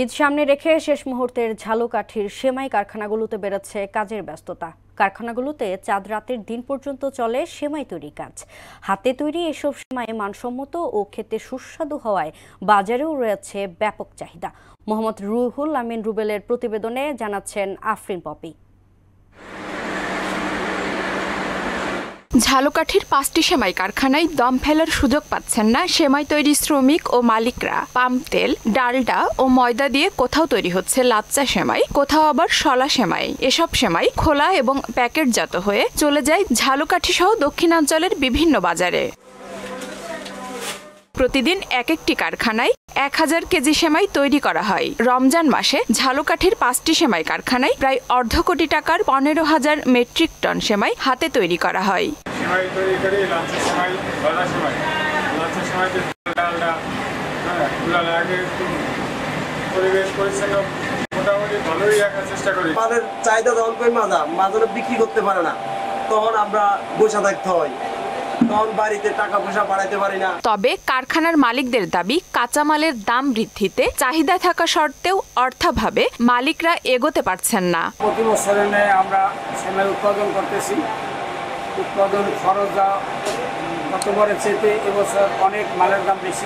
ঈদ সামনে রেখে শেষ মুহূর্তের ঝালকাঠির সেমাই কারখানাগুলোতে বেড়েছে কাজের ব্যস্ততা। কারখানাগুলোতে চাঁদ রাতের দিন পর্যন্ত চলে সেমাই তৈরি কাজ। হাতে তৈরি এসব সেমাই মানসম্মত ও খেতে সুস্বাদু হওয়ায় বাজারেও রয়েছে ব্যাপক চাহিদা। মোহাম্মদ রুহুল আমিন রুবেলের প্রতিবেদনে জানাচ্ছেন আফরিন পপি। ঝালকাঠির 5টি সেমাই কারখানায় দম ফেলার সুযোগ পাচ্ছেন না সেমাই তৈরি শ্রমিক ও মালিকরা। পাম তেল, ডালডা ও ময়দা দিয়ে কোথাও তৈরি হচ্ছে লাচ্চা সেমাই, কোথাও আবার শলা সেমাই। এসব সেমাই খোলা এবং প্যাকেটজাত হয়ে চলে যায় ঝালকাঠি সহ দক্ষিণাঞ্চলের বিভিন্ন বাজারে। প্রতিদিন এক একটি কারখানায় 1000 কেজি সেমাই তৈরি করা হয়। রমজান মাসে ঝালকাঠির 5টি সেমাই কারখানায় প্রায় অর্ধ কোটি টাকার 15,000 মেট্রিক টন সেমাই হাতে তৈরি করা হয়। মালের চাহিদা যখন কই মাঝে বিক্রি করতে পারে না, তখন আমরা বসে থাকতে হয়, তখন বাড়িতে টাকা পয়সা বাড়াইতে পারি না। তবে কারখানার মালিকদের দাবি, কাঁচামালের দাম বৃদ্ধিতে চাহিদা থাকা সত্ত্বেও অর্থাভাবে মালিকরা এগোতে পারছেন না। প্রতি বছরে আমরা সেমাই উৎপাদন করতেছি, উৎপাদন খরচ গতবারের চেয়ে এবছর অনেক মালের দাম বেশি।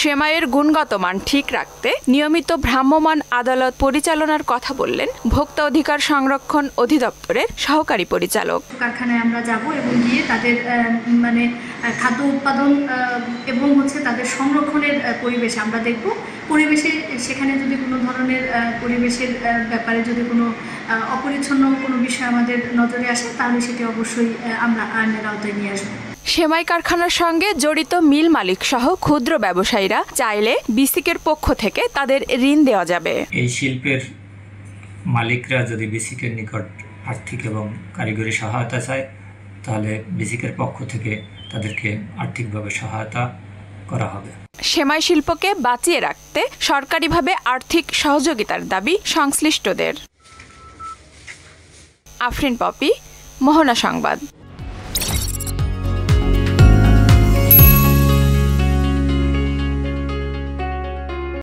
সেমাইয়ের গুণগত মান ঠিক রাখতে নিয়মিত ভ্রাম্যমাণ আদালত পরিচালনার কথা বললেন ভোক্তা অধিকার সংরক্ষণ অধিদপ্তরের সহকারী পরিচালক। কারখানায় আমরা যাব এবং গিয়ে তাদের খাদ্য উৎপাদন এবং তাদের সংরক্ষণের পরিবেশ আমরা দেখব। পরিবেশে সেখানে যদি কোনো ধরনের পরিবেশের ব্যাপারে যদি কোনো অপরিচ্ছন্ন কোনো বিষয় আমাদের নজরে আসে, তাহলে সেটি অবশ্যই আমরা আইনের আওতায় নিয়ে আসবো। সেমাই কারখানার সঙ্গে জড়িত মিল মালিক সহ ক্ষুদ্র ব্যবসায়ীরা চাইলে বিসিকের পক্ষ থেকে তাদের ঋণ দেওয়া যাবে। এই শিল্পের মালিকরা যদি বিসিকের নিকট আর্থিক এবং কারিগরি সহায়তা চায়, তাহলে বিসিকের পক্ষ থেকে তাদেরকে আর্থিকভাবে সহায়তা করা হবে। সেমাই শিল্পকে বাঁচিয়ে রাখতে সরকারিভাবে আর্থিক সহযোগিতার দাবি সংশ্লিষ্টদের। আফরিন পপি, মোহনা সংবাদ।